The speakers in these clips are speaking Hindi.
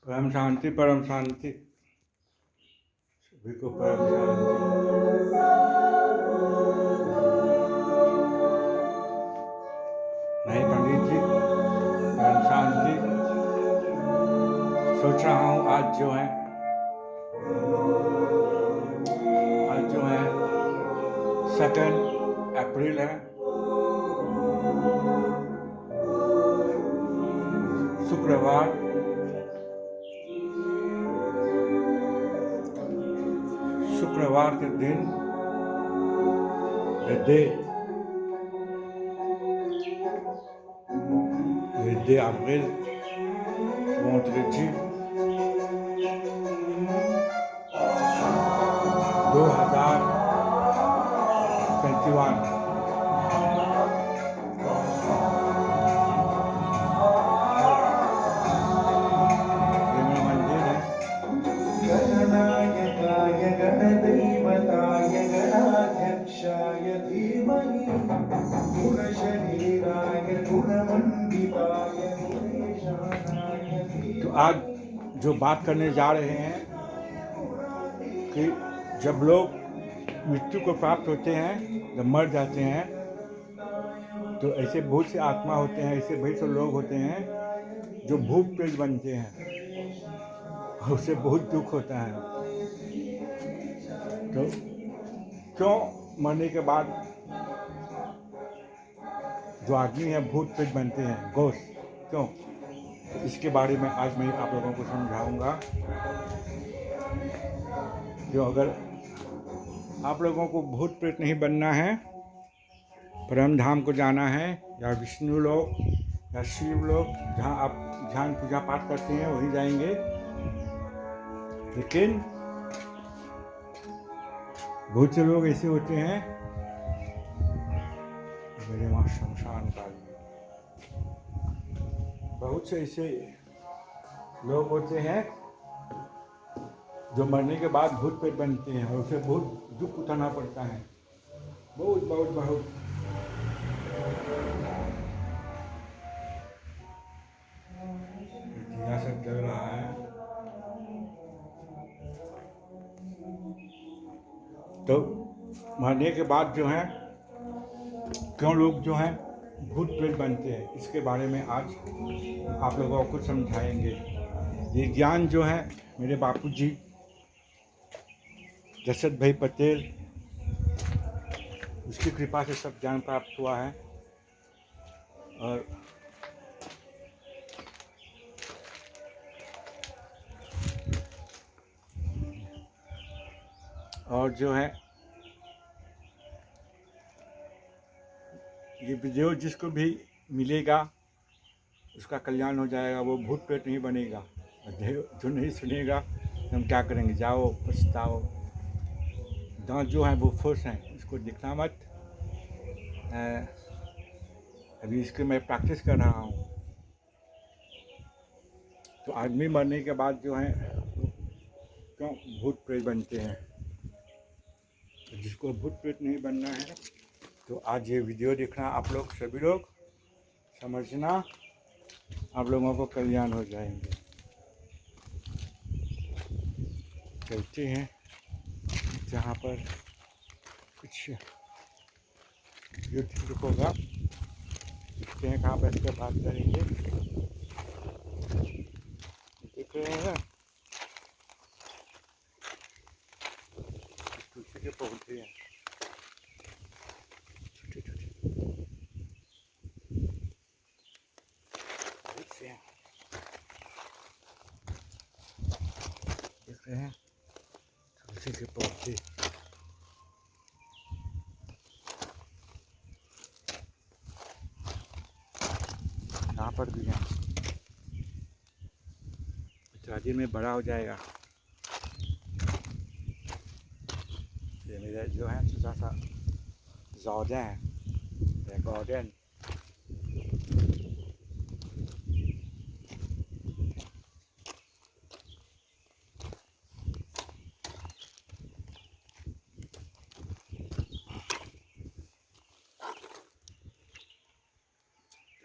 परम शांति, परम शांति। सभी को परम शांति। नहीं पंडित जी, परम शांति। सोच रहा हूँ आज जो है 2 अप्रैल है, शुक्रवार। शुक्रवार के दिन the avril vendredi 2021। मंदिर है। गणनायकाय गणदैवताय गणाध्यक्षाय धीमहि गुणशरीराय गुणमण्डिताय गुणेशानाय धीमहि। तो आज जो बात करने जा रहे हैं कि जब लोग मृत्यु को प्राप्त होते हैं, जब मर जाते हैं, तो ऐसे बहुत से आत्मा होते हैं, ऐसे बहुत से लोग होते हैं जो भूत प्रेत बनते हैं और उससे बहुत दुख होता है। तो क्यों मरने के बाद जो आदमी है भूत प्रेत बनते हैं, घोस्ट, क्यों? इसके बारे में आज मैं आप लोगों को समझाऊंगा। जो अगर आप लोगों को भूत प्रेत नहीं बनना है, परम धाम को जाना है, या विष्णु लोग या शिव लोग जहाँ आप ध्यान पूजा पाठ करते हैं वहीं जाएंगे। लेकिन बहुत से लोग ऐसे होते हैं, मेरे वहाँ शमशान काल में बहुत से ऐसे लोग होते हैं जो मरने के बाद भूत प्रेत बनते हैं और उसे बहुत दुख उठाना पड़ता है, बहुत बहुत बहुत। सब चल रहा है। तो मरने के बाद जो है क्यों लोग जो हैं भूत प्रेत बनते हैं, इसके बारे में आज आप लोगों को समझाएंगे। ये ज्ञान जो है मेरे बापूजी जसद भाई पटेल, उसकी कृपा से सब ज्ञान प्राप्त हुआ है। और जो है ये वीडियो जिसको भी मिलेगा उसका कल्याण हो जाएगा, वो भूत प्रेत नहीं बनेगा। जो नहीं सुनेगा तो हम क्या करेंगे? जाओ पछताओ। दांत जो हैं वो फुस हैं, इसको दिखना मत। अभी इसके मैं प्रैक्टिस कर रहा हूँ। तो आदमी मरने के बाद जो है क्यों भूत प्रेत बनते हैं, तो जिसको भूत प्रेत नहीं बनना है तो आज ये वीडियो देखना, आप लोग सभी लोग समझना, आप लोगों को कल्याण हो जाएंगे। चलते हैं जहाँ पर कुछ युद्ध होगा, देखते हैं कहाँ बैठ कर बात करेंगे। देख रहे हैं तुलसी के पौधे हैं छोटे छोटे, देख रहे हैं तुलसी के पौधे। यहाँ पर भी हैं, इत्यादि में बड़ा हो जाएगा। ये मेरा जो है छोटा सा गार्डन है, गार्डन।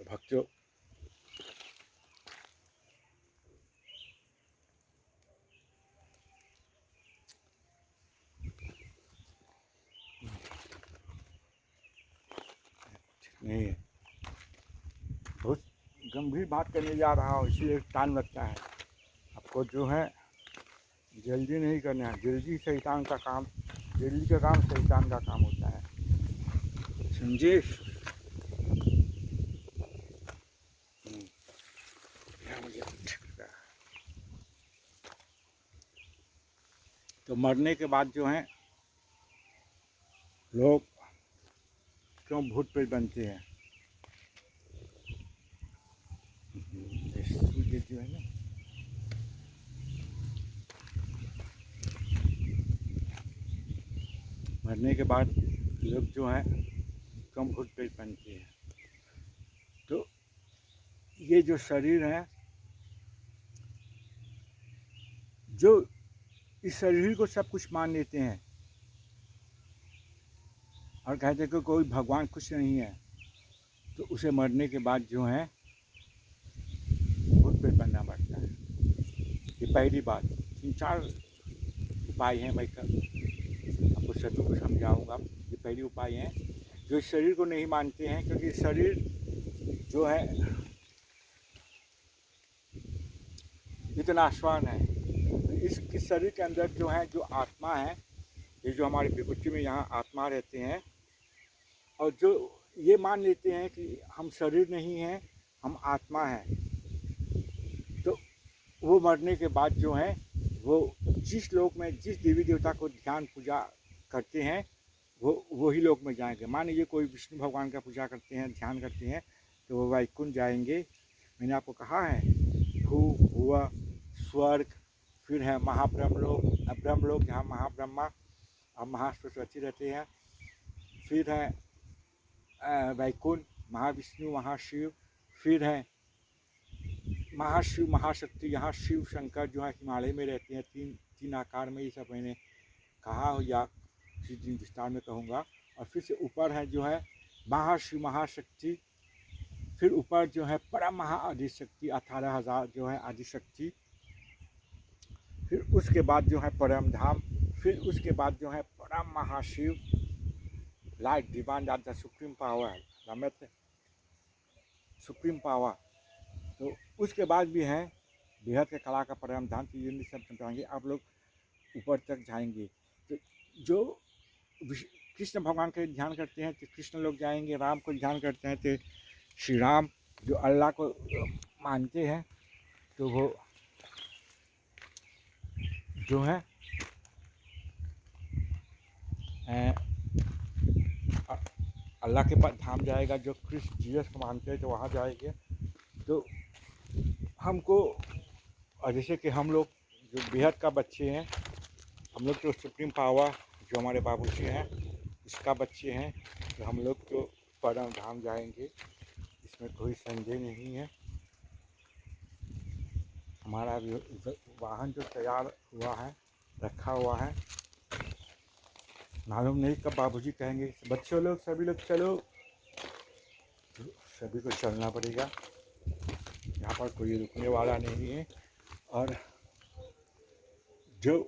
भक्तों, नहीं है, बहुत गंभीर बात करने जा रहा हूँ, इसलिए टाइम लगता है। आपको जो है जल्दी नहीं करना है, जल्दी शैतान का काम, जल्दी का काम शैतान का काम होता है, समझे? तो मरने के बाद जो है लोग क्यों भूत प्रेत बनते हैं? ये जो है ना, मरने के बाद लोग जो हैं क्यों भूत प्रेत बनते हैं? तो ये जो शरीर है, जो इस शरीर को सब कुछ मान लेते हैं और कहते हैं कि कोई भगवान कुछ नहीं है, तो उसे मरने के बाद जो है भूत प्रेत बनना पड़ता है। ये पहली बात। 3-4 उपाय हैं, मैं आपको सभी को समझाऊंगा। ये पहली उपाय है जो इस शरीर को नहीं मानते हैं, क्योंकि शरीर जो है इतना आसान है। इस शरीर के अंदर जो है, जो आत्मा है, ये जो हमारी विभूति में यहाँ आत्मा रहते हैं, और जो ये मान लेते हैं कि हम शरीर नहीं हैं, हम आत्मा हैं, तो वो मरने के बाद जो है वो जिस लोक में जिस देवी देवता को ध्यान पूजा करते हैं वो वही लोक में जाएंगे। मान लीजिए कोई विष्णु भगवान का पूजा करते हैं, ध्यान करते हैं, तो वो वैकुंठ जाएंगे। मैंने आपको कहा है, भू भुआ स्वर्ग, फिर है महाब्रह्मलोक, ब्रह्मलोक जहाँ महाब्रह्मा और महासरस्वती रहते हैं, फिर है वैकुंठ, महाविष्णु, महाशिव, फिर है महाशिव महाशक्ति, यहाँ शिव शंकर जो है हिमालय में रहते हैं, तीन आकार में। ये सब मैंने कहा हो या किसी दिन विस्तार में कहूँगा। और फिर से ऊपर है जो है महाशिव महाशक्ति, फिर ऊपर जो है परम महा आदिशक्ति, 18,000 जो है आदिशक्ति, फिर उसके बाद जो है परम धाम, फिर उसके बाद जो है परम महाशिव, light divine the supreme power, रमत सुप्रीम पावर। तो उसके बाद भी है बेहद के कला का परम धाम, तो ये सब बताएंगे। आप लोग ऊपर तक जाएंगे तो जो कृष्ण भगवान का ध्यान करते हैं तो कृष्ण लोग जाएंगे, राम को ध्यान करते हैं तो श्री राम, जो अल्लाह को मानते हैं तो वो जो है अल्लाह के पास धाम जाएगा। जो कृष्ण जीसस को मानते हैं तो वहाँ जाएंगे। तो हमको, और जैसे कि हम लोग जो बेहद का बच्चे हैं, हम लोग तो सुप्रीम पावर जो हमारे बाबूजी हैं इसका बच्चे हैं, तो हम लोग तो परम धाम जाएंगे, इसमें कोई संदेह नहीं है। हमारा वाहन जो तैयार हुआ है, रखा हुआ है, मालूम नहीं कब बाबूजी कहेंगे बच्चों लोग सभी लोग चलो, तो सभी को चलना पड़ेगा। यहाँ पर कोई रुकने वाला नहीं है। और जो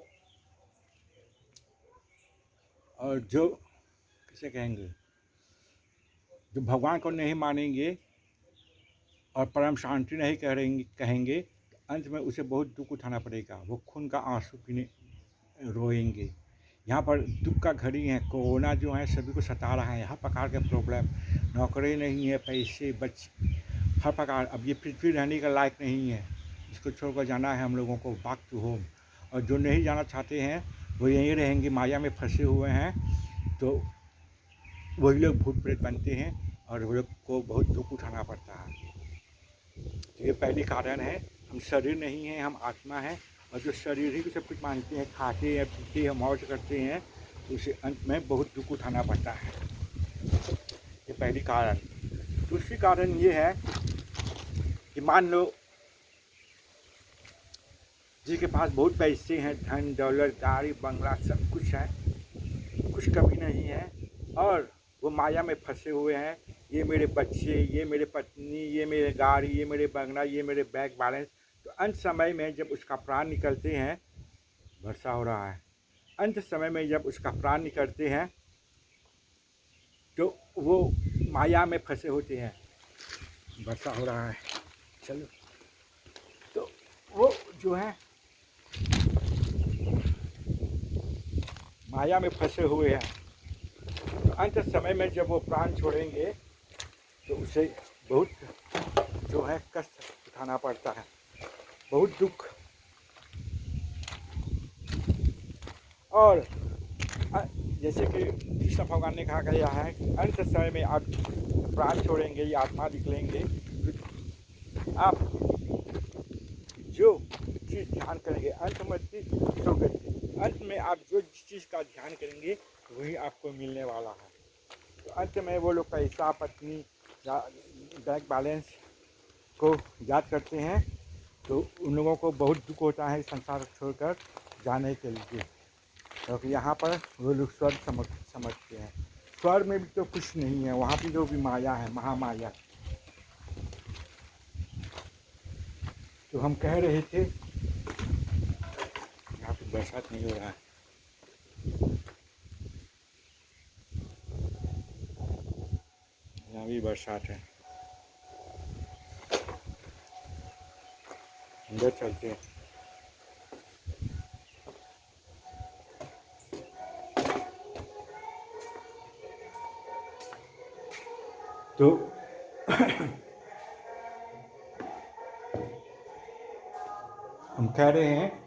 कैसे कहेंगे, जो भगवान को नहीं मानेंगे और परम शांति नहीं कहेंगे तो अंत में उसे बहुत दुख उठाना पड़ेगा। वो खून का आंसू पीने रोएंगे। यहाँ पर दुख का घड़ी है, कोरोना जो है सभी को सता रहा है, हर प्रकार के प्रॉब्लम, नौकरी नहीं है, पैसे हर प्रकार। अब ये पृथ्वी रहने का लायक नहीं है, इसको छोड़कर जाना है हम लोगों को बैक टू होम। और जो नहीं जाना चाहते हैं वो यहीं रहेंगे, माया में फंसे हुए हैं, तो वही लोग भूत प्रेत बनते हैं और वो लोग को बहुत दुख उठाना पड़ता है। तो ये पहली कारण है, हम शरीर नहीं हैं, हम आत्मा हैं। और जो शरीर ही सब कुछ मानते हैं, खाते हैं पीते हैं मौज करते हैं, तो उसे अंत में बहुत दुख उठाना पड़ता है। ये पहली कारण। दूसरी कारण ये है कि मान लो जिसके पास बहुत पैसे हैं, धन दौलत गाड़ी बंगला सब कुछ है, कुछ कमी नहीं है, और वो माया में फंसे हुए हैं। ये मेरे बच्चे, ये मेरे पत्नी, ये मेरे गाड़ी, ये मेरे बंगला, ये मेरे बैंक बैलेंस। तो अंत समय में जब उसका प्राण निकलते हैं, वर्षा हो रहा है, अंत समय में जब उसका प्राण निकलते हैं तो वो माया में फंसे होते हैं। वर्षा हो रहा है, चलो। तो वो जो है माया में फंसे हुए हैं। तो अंत समय में जब वो प्राण छोड़ेंगे तो उसे बहुत जो है कष्ट उठाना पड़ता है, बहुत दुख। और जैसे कि कृष्ण भगवान ने कहा गया है कि अंत समय में आप प्राण छोड़ेंगे या आत्मा निकलेंगे तो आप जो चीज़ ध्यान करेंगे अंत में सुगति, अंत में आप जो चीज़ का ध्यान करेंगे वही आपको मिलने वाला है। तो अंत में वो लोग पैसा, पत्नी या बैंक बैलेंस को याद करते हैं तो उन लोगों को बहुत दुख होता है संसार छोड़कर जाने के लिए, क्योंकि यहाँ पर वो लोग स्वर्ग समझते हैं। स्वर्ग में भी तो कुछ नहीं है, वहाँ भी जो भी माया है, महामाया। तो हम कह रहे थे यहाँ पे बरसात नहीं हो रहा है, यहाँ भी बरसात है। अंदर चलते हैं। तो हम कह रहे हैं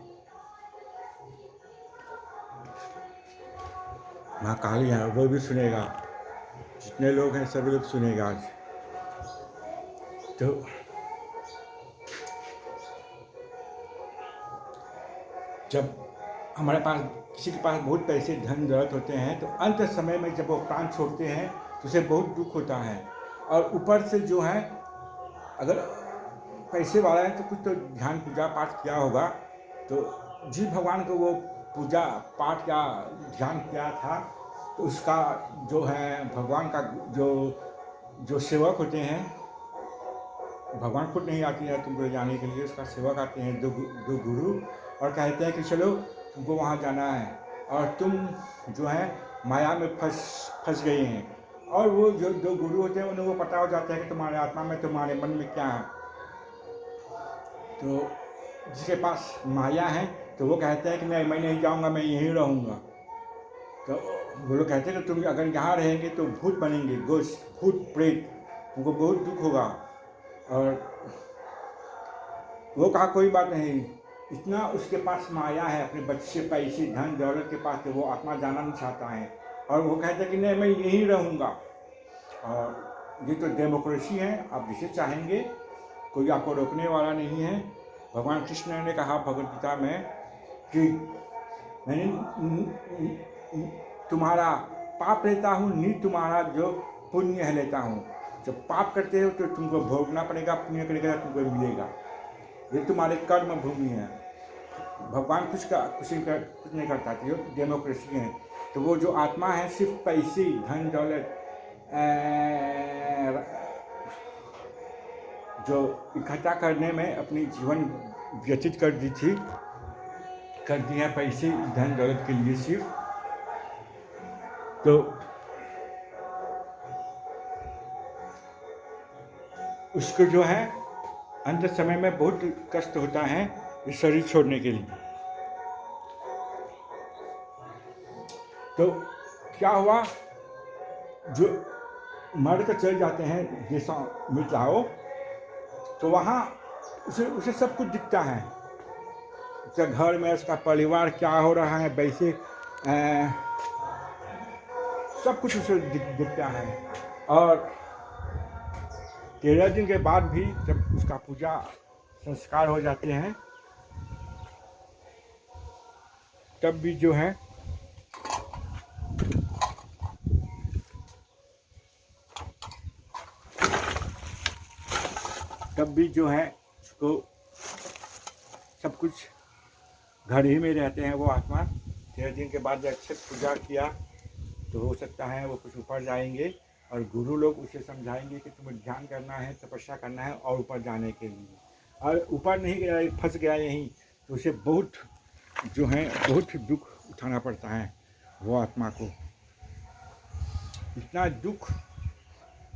महाकाली है, वो भी सुनेगा, जितने लोग हैं सभी लोग सुनेगा आज। तो जब हमारे पास किसी के पास बहुत पैसे धन दौलत होते हैं तो अंत समय में जब वो प्राण छोड़ते हैं तो उसे बहुत दुख होता है। और ऊपर से जो है अगर पैसे वाला है तो कुछ तो ध्यान पूजा पाठ किया होगा, तो जिस भगवान को वो पूजा पाठ या ध्यान किया था तो उसका जो है भगवान का जो सेवक होते हैं, भगवान खुद नहीं आती है तुमको जाने के लिए, उसका सेवक आते हैं दो गुरु और कहते हैं कि चलो तुमको वहाँ जाना है और तुम जो है माया में फंस गए हैं। और वो जो दो गुरु होते हैं उनको पता हो जाता है कि तुम्हारे आत्मा में, तुम्हारे मन में क्या है। तो जिसके पास माया है तो वो कहते हैं कि मैं नहीं जाऊँगा, मैं यहीं रहूँगा। तो वो लोग कहते हैं कि तुम अगर यहाँ रहेंगे तो भूत बनेंगे, गोश्त, भूत प्रेत, तुमको बहुत दुख होगा। और वो कहा कोई बात नहीं, इतना उसके पास माया है, अपने बच्चे, पैसे, धन दौलत के पास, तो वो आत्मा जाना नहीं चाहता है। और वो कहते हैं कि नहीं मैं यहीं रहूँगा। और ये तो डेमोक्रेसी है, आप जिसे चाहेंगे, कोई आपको रोकने वाला नहीं है। भगवान कृष्ण ने कहा भगवद गीता में कि मैंने तुम्हारा पाप लेता हूँ, नहीं तुम्हारा जो पुण्य है लेता हूँ। जब पाप करते हो तो तुमको भोगना पड़ेगा, पुण्य करेगा तुमको मिलेगा। ये तुम्हारे कर्म भूमि है। भगवान कुछ नहीं करता, ये डेमोक्रेसी है। तो वो जो आत्मा है सिर्फ पैसे, धन दौलत जो इकट्ठा करने में अपनी जीवन व्यतीत कर दी है, पैसे धन दौलत के लिए सिर्फ। तो उसको जो है अंत समय में बहुत कष्ट होता है इस शरीर छोड़ने के लिए। तो क्या हुआ, जो मर कर चले जाते हैं जैसा मिटाओ, तो वहाँ उसे सब कुछ दिखता है। उसका घर में उसका परिवार क्या हो रहा है, वैसे सब कुछ उसे दिखता है। और 13 दिन के बाद भी जब उसका पूजा संस्कार हो जाते हैं तब भी जो है उसको सब कुछ घर ही में रहते हैं वो आत्मा। 13 दिन के बाद जब अच्छे पूजा किया तो हो सकता है वो कुछ ऊपर जाएंगे और गुरु लोग उसे समझाएंगे कि तुम्हें ध्यान करना है, तपस्या करना है और ऊपर जाने के लिए। और ऊपर नहीं गया, फंस गया यहीं, तो उसे बहुत जो है बहुत दुख उठाना पड़ता है वो आत्मा को। इतना दुख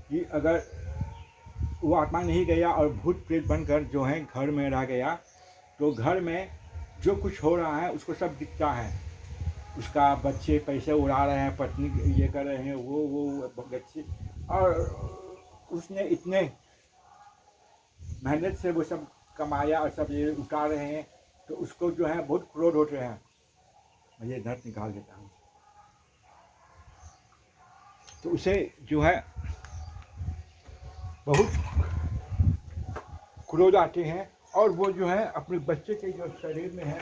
कि अगर वो आत्मा नहीं गया और भूत प्रेत बनकर जो है घर में रह गया, तो घर में जो कुछ हो रहा है उसको सब दिखता है। उसका बच्चे पैसे उड़ा रहे हैं, पत्नी ये कर रहे हैं, वो बच्चे, और उसने इतने मेहनत से वो सब कमाया और सब ये उठा रहे हैं, तो उसको जो है बहुत क्रोध होते हैं। मैं ये दर्द निकाल देता हूँ, तो उसे जो है बहुत क्रोध आते हैं। और वो जो है अपने बच्चे के जो शरीर में है,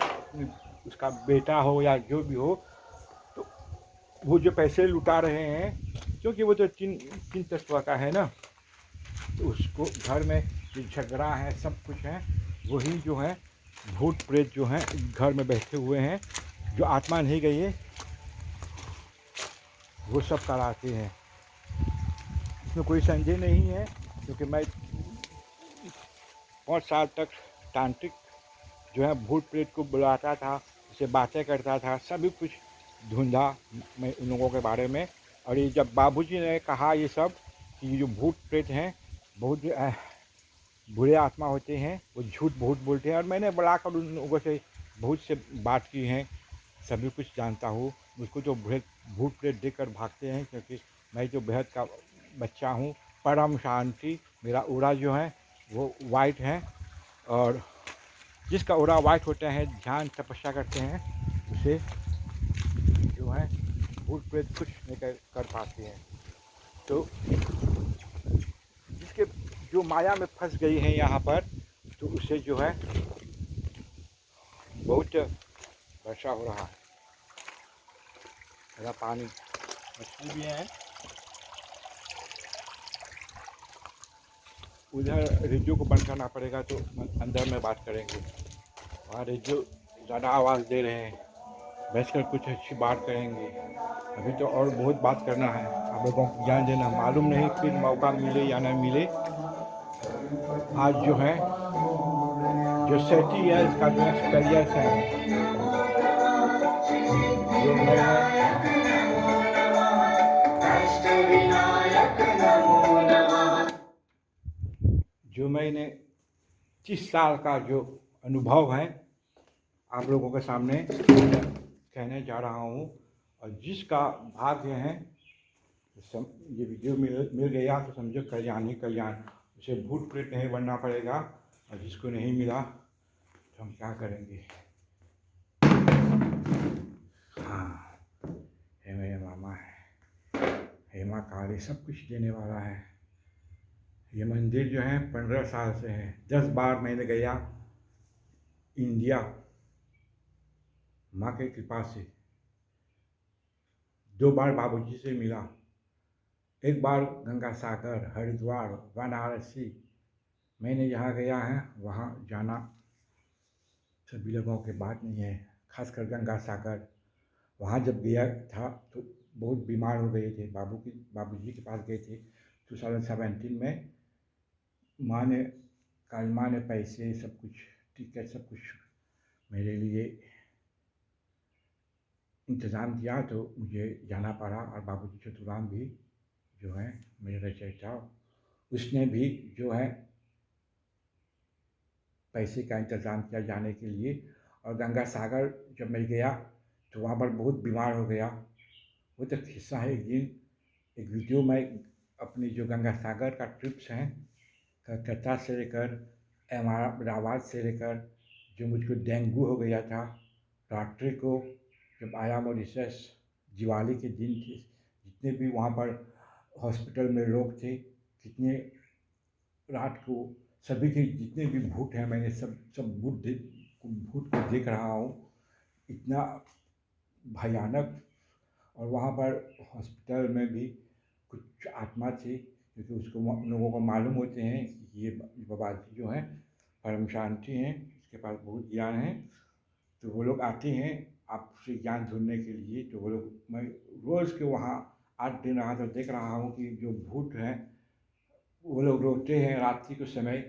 उसका बेटा हो या जो भी हो, तो वो जो पैसे लुटा रहे हैं, क्योंकि वो तो तीन तीन तत्व का है ना, तो उसको घर में जो झगड़ा है सब कुछ है, वही जो है भूत प्रेत जो है घर में बैठे हुए हैं, जो आत्मा नहीं गई है, वो सब कराते हैं। इसमें कोई संदेह नहीं है, क्योंकि मैं 5 साल तक तांत्रिक जो है भूत प्रेत को बुलाता था, उससे बातें करता था, सभी कुछ ढूंढा मैं उन लोगों के बारे में। और ये जब बाबूजी ने कहा ये सब कि ये जो भूत प्रेत हैं बहुत बुरे आत्मा होते हैं, वो झूठ बहुत बोलते हैं, और मैंने बुलाकर उन लोगों से बहुत से बात की हैं, सभी कुछ जानता हूँ। मुझको जो भूत प्रेत देख कर भागते हैं, क्योंकि मैं जो बेहद का बच्चा हूँ, परम शांति, मेरा उड़ा जो है वो वाइट है, और जिसका उड़ा वाइट होता है, ध्यान तपस्या करते हैं, उसे जो है भूत प्रेत कुछ नहीं कर पाते हैं। तो जिसके जो माया में फंस गई है यहाँ पर, तो उसे जो है बहुत वर्षा हो रहा है, मेरा पानी, मछली भी है। उधर रेडियो को बंद करना पड़ेगा, तो अंदर में बात करेंगे। वहाँ रेडियो ज़्यादा आवाज़ दे रहे हैं, बैठकर कुछ अच्छी बात करेंगे। अभी तो और बहुत बात करना है, आप लोगों को ज्ञान देना, मालूम नहीं फिर मौका मिले या न मिले। आज जो है जो सेठी है, इसका जो एक्सपीरियंस है, जो मैं जो मैंने 30 साल का जो अनुभव है आप लोगों के सामने कहने जा रहा हूँ। और जिसका भाग्य है ये वीडियो मिल गया तो समझो कल्याण ही कल्याण, उसे भूत प्रेत नहीं बनना पड़ेगा। और जिसको नहीं मिला तो हम क्या करेंगे। हाँ, हे मेरे मामा है, हेमा काली सब कुछ देने वाला है। ये मंदिर जो है 15 साल से है, 10 बार मैंने गया इंडिया, माँ की कृपा से। 2 बार बाबूजी से मिला, 1 बार गंगा सागर, हरिद्वार, वाराणसी। मैंने जहाँ गया है वहाँ जाना सभी लोगों की बात नहीं है, खासकर गंगा सागर। वहाँ जब गया था तो बहुत बीमार हो गए थे, बाबूजी के पास गए थे 2017 में। काली माँ ने पैसे सब कुछ, टिकट सब कुछ मेरे लिए इंतज़ाम किया, तो मुझे जाना पड़ा। और बाबूजी चतुराम भी जो है मेरे रचयिता, उसने भी जो है पैसे का इंतज़ाम किया जाने के लिए। और गंगा सागर जब मैं गया तो वहाँ पर बहुत बीमार हो गया। वो तो किस्सा है, एक दिन एक वीडियो में अपनी जो गंगा सागर का ट्रिप्स हैं, कलकत्ता से लेकर अहमदाबाद से लेकर, जो मुझको डेंगू हो गया था रात्रि को जब आया मॉरिशस, दिवाली के दिन थे, जितने भी वहाँ पर हॉस्पिटल में लोग थे, कितने रात को सभी के जितने भी भूत हैं, मैंने सब भूत को देख रहा हूँ, इतना भयानक। और वहाँ पर हॉस्पिटल में भी कुछ आत्मा थी, क्योंकि उसको लोगों को मालूम होते हैं कि ये बाबा जी जो हैं परम शांति हैं, इसके पास बहुत ज्ञान है, तो वो लोग आते हैं आपसे ज्ञान ढूंढने के लिए। तो वो लोग, मैं रोज़ के वहाँ 8 दिन रहा तो देख रहा हूँ कि जो भूत हैं वो लोग रोते हैं रात्रि के समय,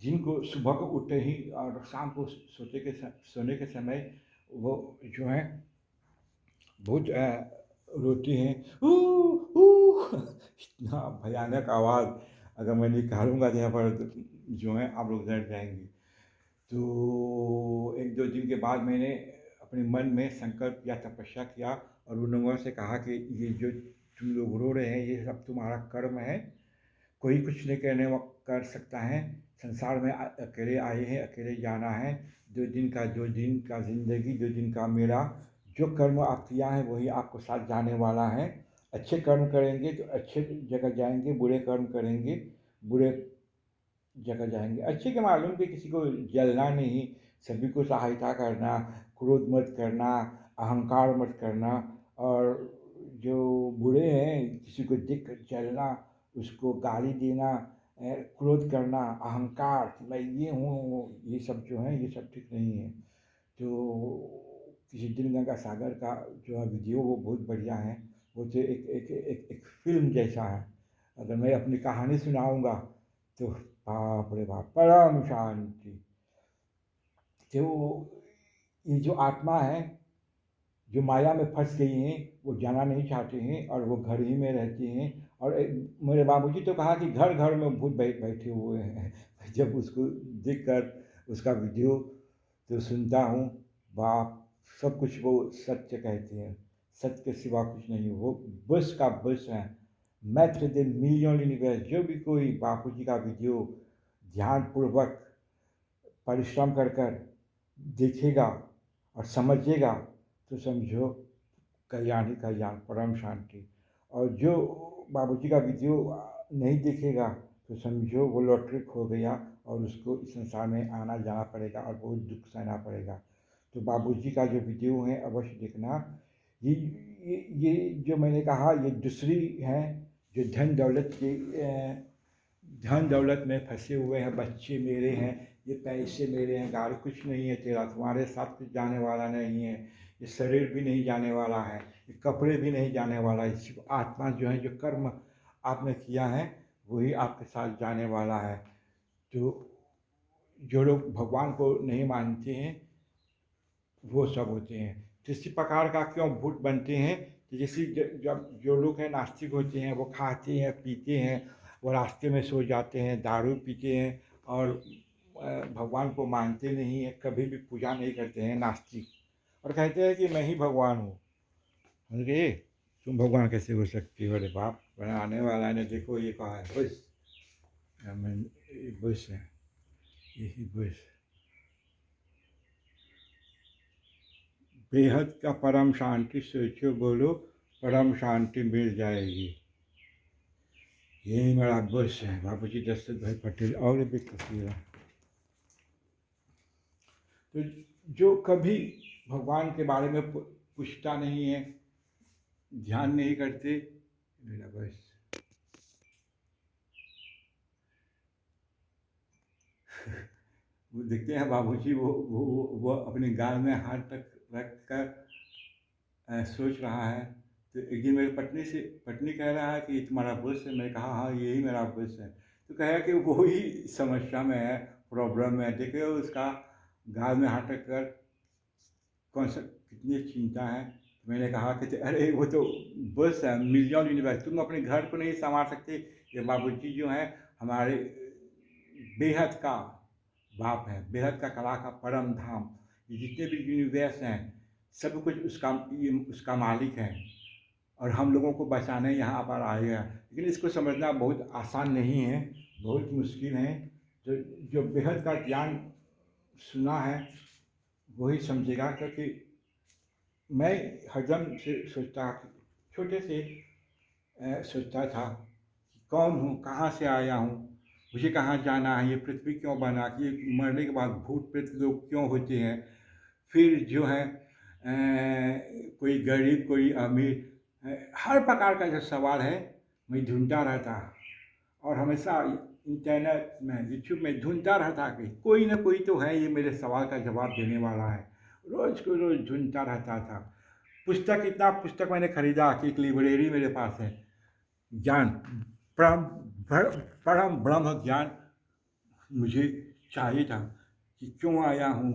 जिनको सुबह को उठते ही और शाम को सोने के समय वो जो है बहुत रोती हैं, ऊ ऊ इतना भयानक आवाज़, अगर मैं निकालूंगा तो यहाँ पर जो है आप लोग डर जाएंगे। तो 1-2 दिन के बाद मैंने अपने मन में संकल्प किया, तपस्या किया और उन लोगों से कहा कि ये जो तुम लोग रो रहे हैं ये सब तुम्हारा कर्म है, कोई कुछ नहीं कर सकता है। संसार में अकेले आए हैं, अकेले जाना है। 2 दिन का ज़िंदगी, 2 दिन का मेला। जो कर्म आप किया है वही आपको साथ जाने वाला है। अच्छे कर्म करेंगे तो अच्छे जगह जाएंगे, बुरे कर्म करेंगे बुरे जगह जाएंगे। अच्छे के मालूम कि किसी को जलना नहीं, सभी को सहायता करना, क्रोध मत करना, अहंकार मत करना। और जो बुरे हैं किसी को देख कर जलना, उसको गाली देना, क्रोध करना, अहंकार कि मैं ये हूँ, ये सब जो है ये सब ठीक नहीं है। तो किसी दिन गंगा सागर का जो है वीडियो वो बहुत बढ़िया है। वो तो एक फिल्म जैसा है। अगर मैं अपनी कहानी सुनाऊंगा तो बाप रे बाप, परम शांति। तो ये जो आत्मा है जो माया में फंस गई हैं वो जाना नहीं चाहते हैं और वो घर ही में रहती हैं। और मेरे बाबूजी तो कहा कि घर घर में भूत बैठे हुए हैं। जब उसको देखकर उसका वीडियो तो सुनता हूँ, बाप, सब कुछ वो सत्य कहते हैं, सत्य के सिवा कुछ नहीं। वो बस का बस है, मैत्र दे मिलियन यूनिवर्स। जो भी कोई बापूजी का वीडियो ध्यानपूर्वक परिश्रम कर कर देखेगा और समझेगा तो समझो कल्याण ही कल्याण, परम शांति। और जो बाबूजी का वीडियो नहीं देखेगा तो समझो वो लॉटरी खो गया और उसको इस संसार में आना जाना पड़ेगा और बहुत दुख सहना पड़ेगा। तो बाबूजी का जो वीडियो है अवश्य देखना। ये जो मैंने कहा ये दूसरी है जो धन दौलत में फंसे हुए हैं। बच्चे मेरे हैं, ये पैसे मेरे हैं, गाड़ी कुछ नहीं है तेरा, तुम्हारे साथ कुछ जाने वाला नहीं है, ये शरीर भी नहीं जाने वाला है, ये कपड़े भी नहीं जाने वाला है। सिर्फ आत्मा जो है, जो कर्म आपने किया है वही आपके साथ जाने वाला है। तो जो लोग भगवान को नहीं मानते हैं वो सब होते हैं। तो इसी प्रकार का क्यों भूत बनते हैं कि जैसे जब जो लोग हैं नास्तिक होते हैं वो खाते हैं पीते हैं, वो रास्ते में सो जाते हैं, दारू पीते हैं और भगवान को मानते नहीं है, कभी भी पूजा नहीं करते हैं नास्तिक, और कहते हैं कि मैं ही भगवान हूँ। अरे तुम भगवान कैसे हो सकती हो? अरे बाप, बनाने वाला ने देखो ये कहा है बस, बस है, यही बस। बेहद का परम शांति सोचो, बोलो परम शांति मिल जाएगी। यही मेरा बस है। बाबूजी दशरथ भाई पटेल। और भी तस्वीर। तो जो कभी भगवान के बारे में पूछता नहीं है, ध्यान नहीं करते, मेरा बस। वो देखते हैं बाबूजी वो अपने गाल में हाथ तक रख कर सोच रहा है। तो एक दिन मेरी पत्नी कह रहा है कि तुम्हारा बस है। मैंने कहा हाँ यही मेरा बस है। तो कहा कि वो ही समस्या में है, प्रॉब्लम में है। देखिए उसका गाल में हाथ रख कर कौन सा कितनी चिंता है। तो मैंने कहा कि अरे वो तो बस है, मिलियन यूनिवर्स, तुम अपने घर को नहीं संभाल सकते। ये बाबूजी जो है हमारे बेहद का बाप है, बेहद का कला का परम धाम। ये जितने भी यूनिवर्स हैं सब कुछ उसका मालिक है और हम लोगों को बचाने यहाँ पर आए हैं। लेकिन इसको समझना बहुत आसान नहीं है, बहुत मुश्किल है। जो बेहद का ज्ञान सुना है वही समझेगा। क्योंकि मैं हरदम से सोचता, छोटे से सोचता था कौन हूँ, कहाँ से आया हूँ, मुझे कहाँ जाना है, ये पृथ्वी क्यों बना, कि मरने के बाद भूत प्रेत लोग क्यों होते हैं। फिर जो है कोई गरीब कोई अमीर, हर प्रकार का जो सवाल है मैं ढूंढता रहता और हमेशा इंटरनेट में यूट्यूब में ढूंढता रहता कि कोई ना कोई तो है ये मेरे सवाल का जवाब देने वाला है। रोज़ को रोज़ ढूँढता रहता था। पुस्तक, इतना पुस्तक मैंने खरीदा कि एक लाइब्रेरी मेरे पास है। ज्ञान, परम परम ब्रह्म ज्ञान मुझे चाहिए था कि क्यों आया हूँ,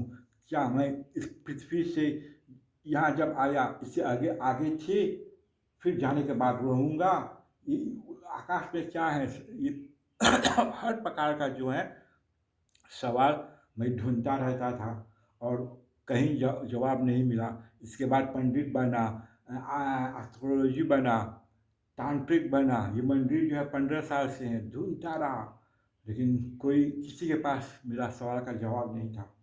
क्या मैं इस पृथ्वी से यहाँ जब आया इससे आगे आगे थे, फिर जाने के बाद रहूँगा, ये आकाश में क्या है, ये हर प्रकार का जो है सवाल मैं ढूंढता रहता था और कहीं जवाब नहीं मिला। इसके बाद पंडित बना, एस्ट्रोलॉजी बना, तांत्रिक बना, ये मंदिर जो है 15 साल से है, ढूंढता रहा, लेकिन कोई किसी के पास मेरा सवाल का जवाब नहीं था।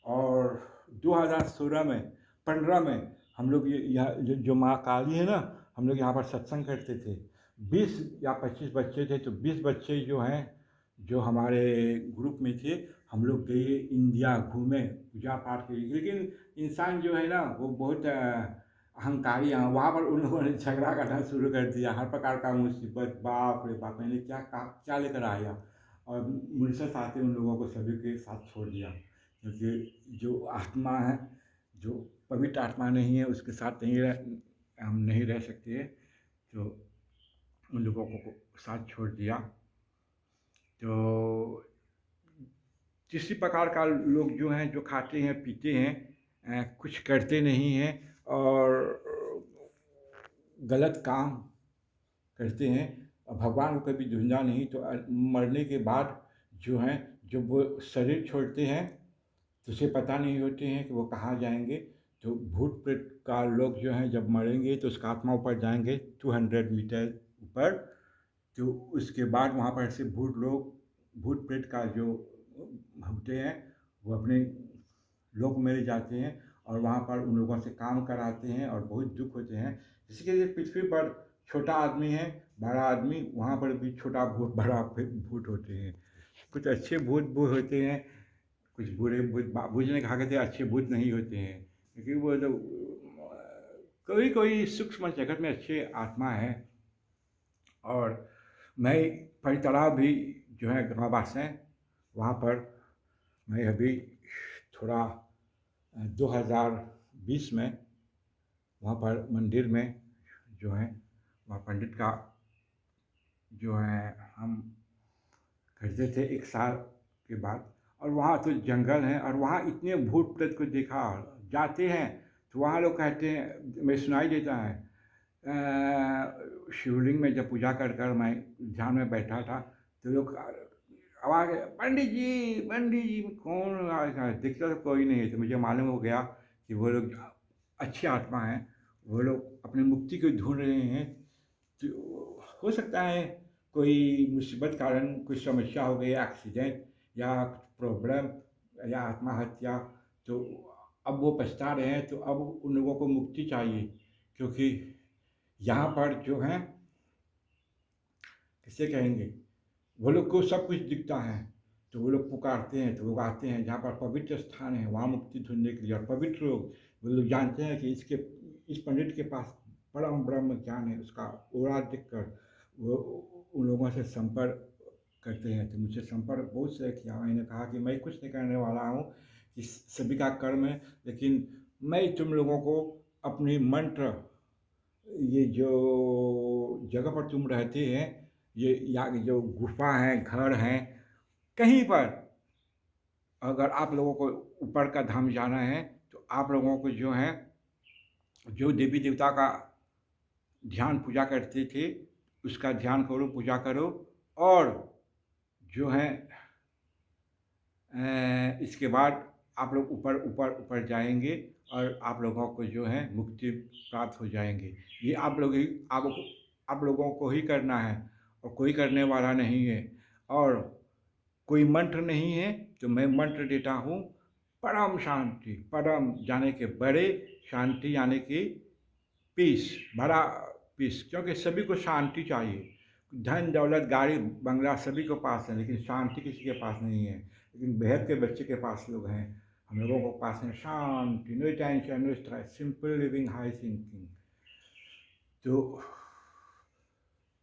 और 2016 में 15 में हम लोग ये यहाँ जो माँ काली है ना, हम लोग यहाँ पर सत्संग करते थे। 20 या 25 बच्चे थे, तो 20 बच्चे जो हैं, जो हमारे ग्रुप में थे, हम लोग गए इंडिया घूमे पूजा पाठ के लिए। लेकिन इंसान जो है ना वो बहुत अहंकारी है। वहाँ पर उन लोगों ने झगड़ा करना शुरू कर दिया, हर प्रकार का मुसीबत, बाप रे बाप, मैंने क्या लेकर आया। और मुझसे साथ उन लोगों को सभी के साथ छोड़ दिया, क्योंकि जो आत्मा है, जो पवित्र आत्मा नहीं है, उसके साथ हम नहीं रह सकते। तो उन लोगों को साथ छोड़ दिया। तो किसी प्रकार का लोग जो हैं, जो खाते हैं पीते हैं, कुछ करते नहीं हैं और गलत काम करते हैं और भगवान को कभी ढूंढा नहीं। तो मरने के बाद जो हैं, जब वो शरीर छोड़ते हैं तो उसे पता नहीं होते हैं कि वो कहाँ जाएंगे। तो भूत प्रेत का लोग जो हैं जब मरेंगे तो उसका आत्मा ऊपर जाएंगे 200 मीटर ऊपर। तो उसके बाद वहाँ पर से भूत प्रेत का जो होते हैं वो अपने लोक में जाते हैं और वहाँ पर उन लोगों से काम कराते हैं और बहुत दुख होते हैं। इसके लिए पृथ्वी पर छोटा आदमी है, बड़ा आदमी, वहाँ पर भी छोटा भूत, बड़ा भूत होते हैं। कुछ अच्छे भूत भी होते हैं, कुछ बुरे भूत। बाबू जी ने कहा करते अच्छे भूत नहीं होते हैं, क्योंकि वो तो कोई कोई सूक्ष्म जगत में अच्छे आत्मा है। और मैं परितलाव भी जो है ग्रामवास हैं, वहाँ पर मैं अभी थोड़ा 2020 में वहाँ पर मंदिर में जो है, वहाँ पंडित का जो है हम करते थे 1 साल के बाद। और वहाँ तो जंगल है और वहाँ इतने भूत प्रेत को देखा। जाते हैं तो वहाँ लोग कहते हैं, मैं सुनाई देता है, शिवलिंग में जब पूजा कर कर मैं ध्यान में बैठा था तो लोग आवाज़, पंडित जी कौन आया, दिखता तो कोई नहीं है। तो मुझे मालूम हो गया कि वो लोग अच्छी आत्मा हैं, वो लोग अपनी मुक्ति को ढूंढ रहे हैं। तो हो सकता है कोई मुसीबत कारण कोई समस्या हो गई, एक्सीडेंट या प्रॉब्लम या आत्महत्या, तो अब वो पछता रहे हैं। तो अब उन लोगों को मुक्ति चाहिए, क्योंकि यहाँ पर जो है, किसे कहेंगे, वो लोग को सब कुछ दिखता है तो वो लोग पुकारते हैं, तो लोग आते हैं जहाँ पर पवित्र स्थान है वहाँ मुक्ति ढूंढने के लिए। और पवित्र लोग, वो लोग जानते हैं कि इस पंडित के पास परम ब्रह्म ज्ञान है, उसका ओरा देख कर वो उन लोगों से संपर्क करते हैं। तो मुझसे संपर्क बहुत से किया। मैंने कहा कि मैं कुछ नहीं करने वाला हूँ, कि सभी का कर्म है, लेकिन मैं तुम लोगों को अपनी मंत्र, ये जो जगह पर तुम रहते हैं, ये यहाँ जो गुफा है, घर हैं, कहीं पर अगर आप लोगों को ऊपर का धाम जाना है तो आप लोगों को जो है, जो देवी देवता का ध्यान पूजा करते थे उसका ध्यान करो, पूजा करो। और जो है इसके बाद आप लोग ऊपर ऊपर ऊपर जाएंगे और आप लोगों को जो है मुक्ति प्राप्त हो जाएंगे। ये आप लोगों को ही करना है और कोई करने वाला नहीं है। और कोई मंत्र नहीं है, तो मैं मंत्र देता हूँ, परम शांति, परम जाने के बड़े शांति, यानी कि पीस, बड़ा पीस। क्योंकि सभी को शांति चाहिए। धन दौलत गाड़ी बंगला सभी के पास है, लेकिन शांति किसी के पास नहीं है। लेकिन बेहद के बच्चे के पास लोग हैं, हम लोगों को पास है शांति, no tension, no stress, simple living, high thinking. तो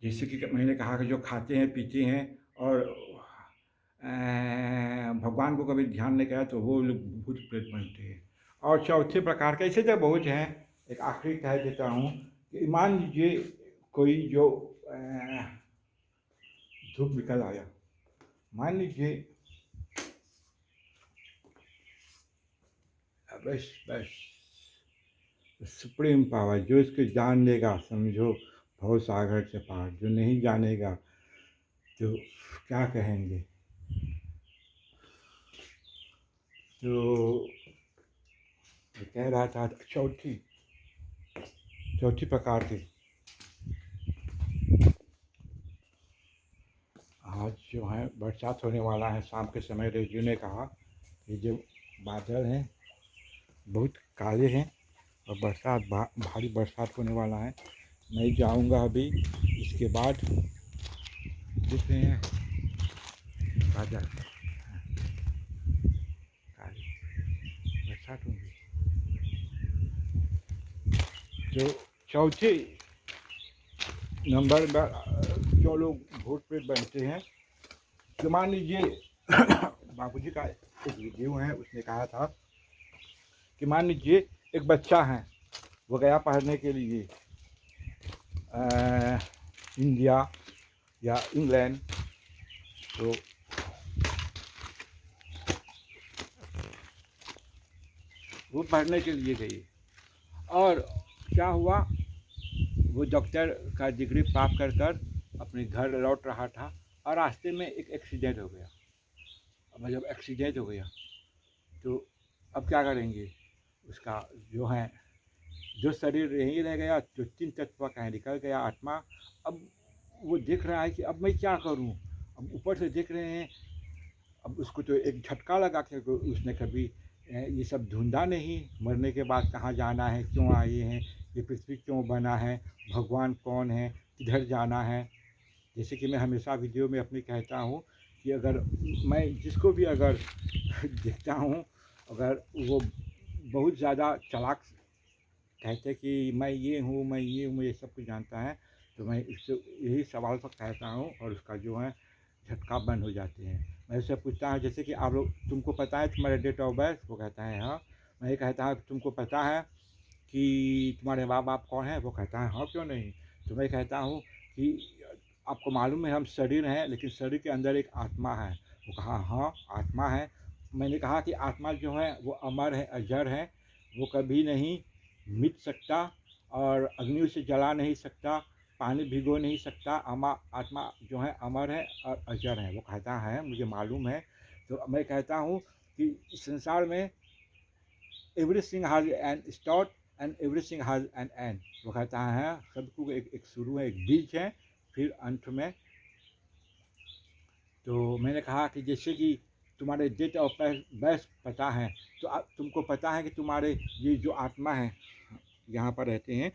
जैसे कि मैंने कहा कि जो खाते हैं पीते हैं और भगवान को कभी ध्यान नहीं करा तो वो लोग भूत प्रेत बनते हैं। और चौथे प्रकार के ऐसे तो बहुत हैं, एक आखिरी कह देता हूँ कि मान लीजिए कोई जो धूप निकल आया, मान लीजिए बस बस सुप्रीम पावर जो इसको जान लेगा समझो भव सागर से पार, जो नहीं जानेगा तो क्या कहेंगे। तो मैं कह रहा था चौथी प्रकार की, आज जो है बरसात होने वाला है शाम के समय। रेडियो ने कहा कि जो बादल हैं बहुत काले हैं और भारी बरसात होने वाला है। मैं जाऊंगा अभी, इसके बाद दिख रहे हैं बादल, काले बरसात होगी। जो चौथे नंबर पर जो लोग भूत प्रेत बनते हैं, तो मान लीजिए बापूजी का एक वीडियो है, उसने कहा था कि मान लीजिए एक बच्चा है, वो गया पढ़ने के लिए इंडिया या इंग्लैंड, तो वो पढ़ने के लिए गई और क्या हुआ, वो डॉक्टर का डिग्री प्राप्त कर अपने घर लौट रहा था और रास्ते में एक एक्सीडेंट हो गया। अब जब एक्सीडेंट हो गया तो अब क्या करेंगे, उसका जो है जो शरीर यहीं रह गया, जो 3 तत्व का है निकल गया आत्मा। अब वो देख रहा है कि अब मैं क्या करूं। अब ऊपर से देख रहे हैं, अब उसको तो एक झटका लगा कि उसने कभी ये सब ढूंढा नहीं, मरने के बाद कहाँ जाना है, क्यों आए हैं, ये पृथ्वी क्यों बना है, भगवान कौन है, किधर जाना है। जैसे कि मैं हमेशा वीडियो में अपनी कहता हूँ कि अगर मैं जिसको भी अगर देखता हूँ, अगर वो बहुत ज़्यादा चालाक कहते कि मैं ये हूँ, मैं ये हूँ, ये सब कुछ जानता है, तो मैं इससे यही सवाल पर कहता हूँ और उसका जो है झटका बंद हो जाते हैं। मैं उससे पूछता हूँ जैसे कि आप लोग, तुमको पता है तुम्हारे डेट ऑफ बर्थ, वो कहता है हाँ। मैं ये कहता हूँ तुमको पता है कि तुम्हारे माँ बाप कौन है, वो कहता है हाँ क्यों नहीं। तो मैं कहता हूँ कि आपको मालूम है हम शरीर हैं, लेकिन शरीर के अंदर एक आत्मा है। वो कहा हाँ आत्मा है। मैंने कहा कि आत्मा जो है वो अमर है, अजर है, वो कभी नहीं मिट सकता और अग्नि से जला नहीं सकता, पानी भिगो नहीं सकता। आत्मा जो है अमर है और अजर है। वो कहता है मुझे मालूम है। तो मैं कहता हूँ कि इस संसार में everything has an start and everything has an and. वो कहता है सबको एक शुरू है, एक बीज है, फिर अंत में। तो मैंने कहा कि जैसे कि तुम्हारे डेट ऑफ बर्थ पता है, तो तुमको पता है कि तुम्हारे ये जो आत्मा है यहाँ पर रहते हैं,